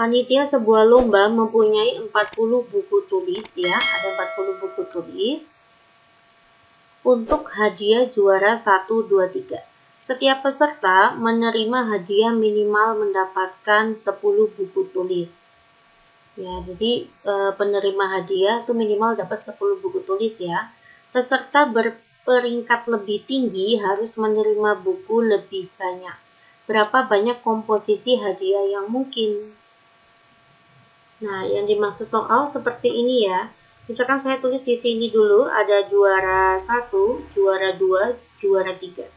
Panitia sebuah lomba mempunyai 40 buku tulis ya, ada 40 buku tulis untuk hadiah juara 1, 2, 3. Setiap peserta menerima hadiah minimal mendapatkan 10 buku tulis. Ya, jadi penerima hadiah itu minimal dapat 10 buku tulis ya. Peserta berperingkat lebih tinggi harus menerima buku lebih banyak. Berapa banyak komposisi hadiah yang mungkin? Nah, yang dimaksud soal seperti ini ya. Misalkan saya tulis di sini dulu ada juara 1, juara 2, juara 3.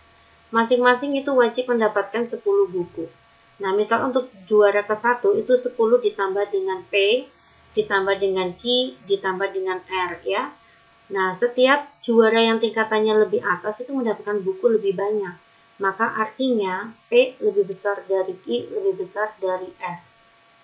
Masing-masing itu wajib mendapatkan 10 buku. Nah, misal untuk juara ke-1 itu 10 ditambah dengan P, ditambah dengan Q, ditambah dengan R ya. Nah, setiap juara yang tingkatannya lebih atas itu mendapatkan buku lebih banyak. Maka artinya P lebih besar dari Q, lebih besar dari R.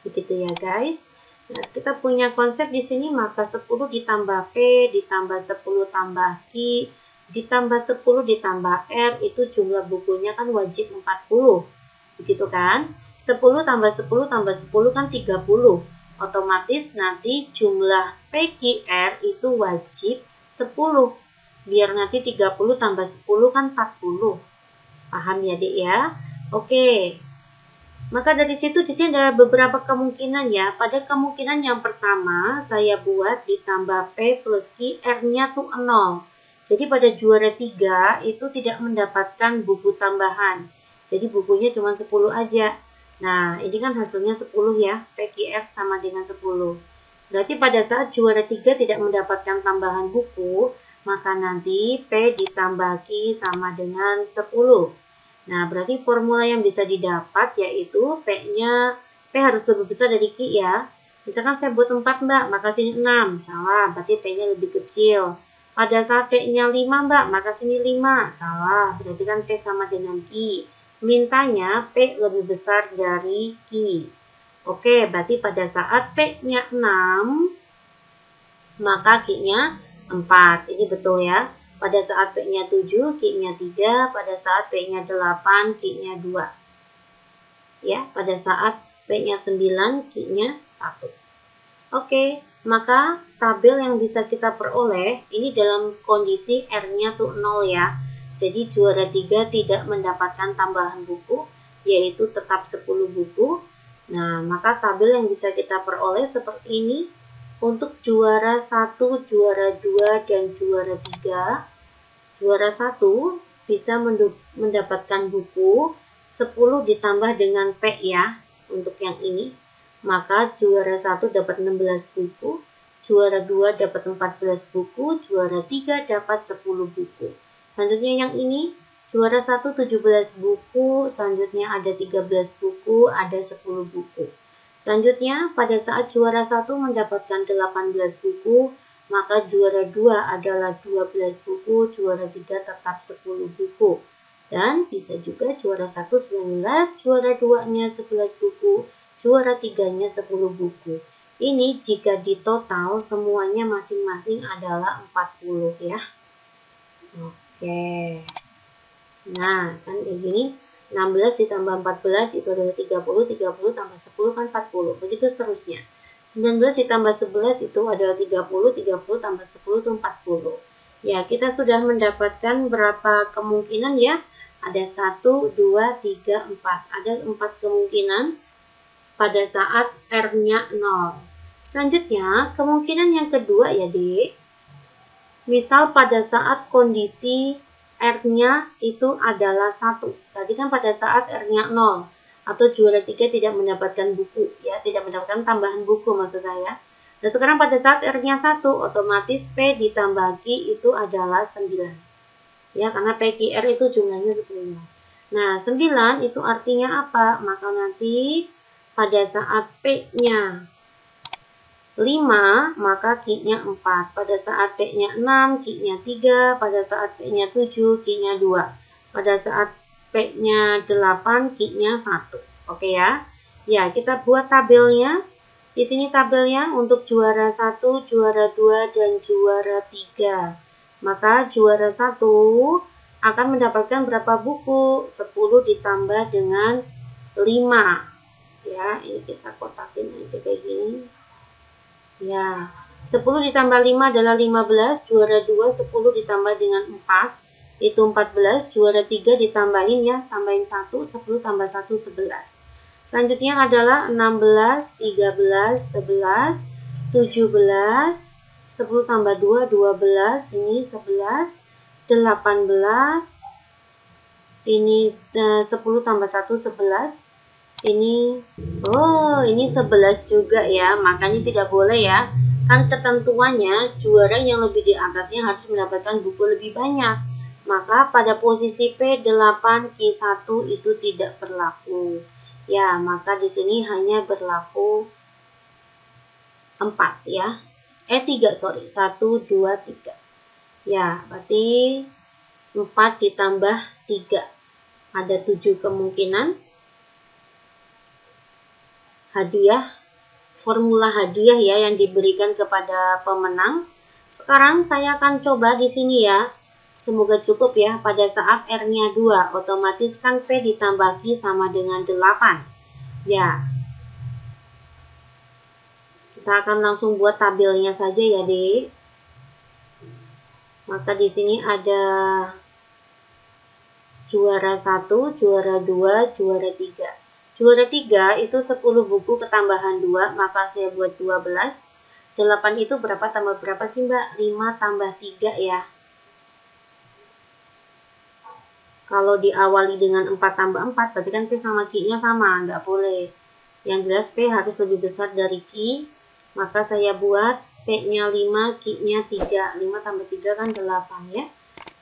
Begitu ya guys. Nah, kita punya konsep di sini, maka 10 ditambah P ditambah 10 tambah Q ditambah 10 ditambah R itu jumlah bukunya kan wajib 40. Begitu kan? 10 tambah 10 tambah 10 kan 30. Otomatis nanti jumlah PQR itu wajib 10. Biar nanti 30 tambah 10 kan 40. Paham ya, Dek ya? Oke. Maka dari situ di sini ada beberapa kemungkinan ya. Pada kemungkinan yang pertama saya buat ditambah P plus Q, R-nya tuh 0. Jadi pada juara 3 itu tidak mendapatkan buku tambahan. Jadi bukunya cuma 10 aja. Nah, ini kan hasilnya 10 ya. PQR sama dengan 10. Berarti pada saat juara 3 tidak mendapatkan tambahan buku, maka nanti P ditambah Q sama dengan 10. Nah, berarti formula yang bisa didapat yaitu P harus lebih besar dari Q ya. Misalkan saya buat 4 Mbak, maka sini 6. Salah, berarti P-nya lebih kecil. Pada saat P-nya 5 Mbak, maka sini 5. Salah, berarti kan P sama dengan Q. Mintanya P lebih besar dari Q. Oke, berarti pada saat P-nya 6, maka Q-nya 4. Ini betul ya. Pada saat P-nya 7, Q-nya 3. Pada saat P-nya 8, Q-nya 2. Ya, pada saat P-nya 9, Q-nya 1. Oke, maka tabel yang bisa kita peroleh, ini dalam kondisi R-nya tuh 0 ya. Jadi juara 3 tidak mendapatkan tambahan buku, yaitu tetap 10 buku. Nah, maka tabel yang bisa kita peroleh seperti ini. Untuk juara 1, juara 2, dan juara 3. Juara 1 bisa mendapatkan buku 10 ditambah dengan P ya, untuk yang ini. Maka juara 1 dapat 16 buku, juara 2 dapat 14 buku, juara 3 dapat 10 buku. Selanjutnya yang ini, juara 1 17 buku, selanjutnya ada 13 buku, ada 10 buku. Selanjutnya, pada saat juara 1 mendapatkan 18 buku, maka juara 2 adalah 12 buku, juara 3 tetap 10 buku. Dan bisa juga juara 1 19, juara 2-nya 11 buku, juara 3-nya 10 buku. Ini jika ditotal semuanya masing-masing adalah 40 ya. Oke. Nah, kan kayak gini. 16 ditambah 14 itu adalah 30, 30 tambah 10 kan 40. Begitu seterusnya. 19 ditambah 11 itu adalah 30, 30 tambah 10 itu 40. Ya, kita sudah mendapatkan berapa kemungkinan ya? Ada 1, 2, 3, 4. Ada 4 kemungkinan pada saat R-nya 0. Selanjutnya, kemungkinan yang kedua ya, Dek. Misal pada saat kondisi R-nya itu adalah 1. Tadi kan pada saat R-nya 0. Atau juara 3 tidak mendapatkan buku. Ya, tidak mendapatkan tambahan buku maksud saya. Dan sekarang pada saat R-nya 1, otomatis P ditambah Q itu adalah 9. Ya, karena PQR itu jumlahnya 10. Nah, 9 itu artinya apa? Maka nanti pada saat P-nya 5, maka Q-nya 4. Pada saat P-nya 6, Q-nya 3. Pada saat P-nya 7, Q-nya 2. Pada saat P-nya 8, Q-nya 1. Oke ya. Ya, kita buat tabelnya. Di sini tabelnya untuk juara 1, juara 2, dan juara 3. Maka juara 1 akan mendapatkan berapa buku? 10 ditambah dengan 5. Ya, ini kita kotakin aja kayak gini. Ya, 10 ditambah 5 adalah 15, juara 2 10 ditambah dengan 4, itu 14, juara 3 ditambahin ya, tambahin 1, 10 tambah 1, 11. Selanjutnya adalah 16, 13, 11, 17, 10 tambah 2, 12, ini 11, 18, ini 10 tambah 1, 11, ini, oh ini 11 juga ya, makanya tidak boleh ya, kan ketentuannya juara yang lebih di atasnya harus mendapatkan buku lebih banyak, maka pada posisi P8 Q1 itu tidak berlaku ya, maka di sini hanya berlaku 4 ya, 3 sorry, 1, 2, 3 ya, berarti 4 ditambah 3 ada 7 kemungkinan hadiah, formula hadiah ya yang diberikan kepada pemenang. Sekarang saya akan coba di sini ya. Semoga cukup ya. Pada saat R-nya 2, otomatis kan P ditambah Q sama dengan 8. Ya. Kita akan langsung buat tabelnya saja ya, Dek. Maka di sini ada juara 1, juara 2, juara 3. Juara 3 itu 10 buku ketambahan 2, maka saya buat 12. 8 itu berapa tambah berapa sih Mbak? 5 tambah 3 ya. Kalau diawali dengan 4 tambah 4, berarti kan P sama Q-nya sama, nggak boleh. Yang jelas P harus lebih besar dari Q, maka saya buat P-nya 5, Q-nya 3. 5 tambah 3 kan 8 ya.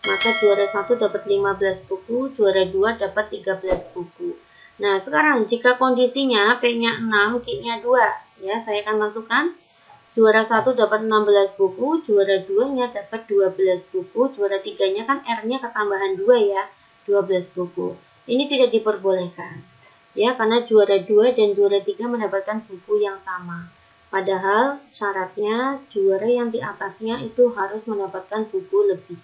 Maka juara 1 dapat 15 buku, juara 2 dapat 13 buku. Nah, sekarang jika kondisinya P-nya 6, Q-nya 2, ya, saya akan masukkan juara 1 dapat 16 buku, juara 2-nya dapat 12 buku, juara 3-nya kan R-nya ketambahan 2 ya, 12 buku. Ini tidak diperbolehkan. Ya, karena juara 2 dan juara 3 mendapatkan buku yang sama. Padahal syaratnya juara yang di atasnya itu harus mendapatkan buku lebih.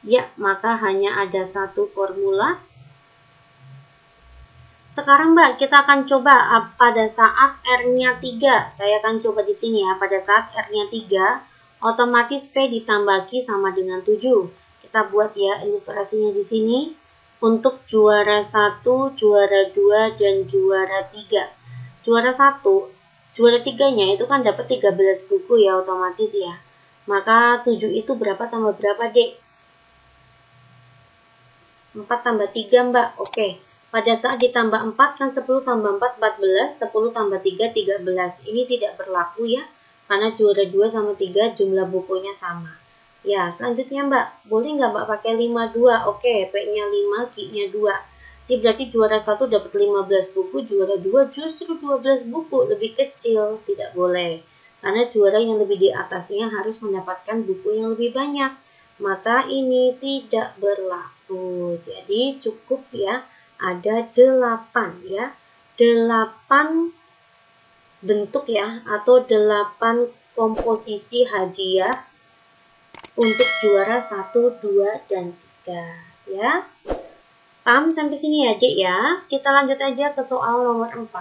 Ya, maka hanya ada satu formula. Sekarang Mbak, kita akan coba pada saat R-nya 3. Saya akan coba di sini ya. Pada saat R-nya 3, otomatis P ditambah Q sama dengan 7. Kita buat ya ilustrasinya di sini. Untuk juara 1, juara 2, dan juara 3. Juara 1, juara 3-nya itu kan dapat 13 buku ya otomatis ya. Maka 7 itu berapa tambah berapa, Dek? 4 tambah 3 Mbak, oke. Pada saat ditambah 4 kan 10 tambah 4, 14, 10 tambah 3, 13. Ini tidak berlaku ya, karena juara 2 sama 3 jumlah bukunya sama. Ya, selanjutnya Mbak, boleh nggak Mbak pakai 52? Oke, P-nya 5, Q-nya 2. Ini berarti juara 1 dapat 15 buku, juara 2 justru 12 buku, lebih kecil. Tidak boleh, karena juara yang lebih di atasnya harus mendapatkan buku yang lebih banyak. Maka ini tidak berlaku. Jadi cukup ya, ada 8 ya. 8 bentuk ya, atau 8 komposisi hadiah untuk juara 1, 2, dan 3 ya. Paham sampai sini ya, Dek ya? Kita lanjut aja ke soal nomor 4.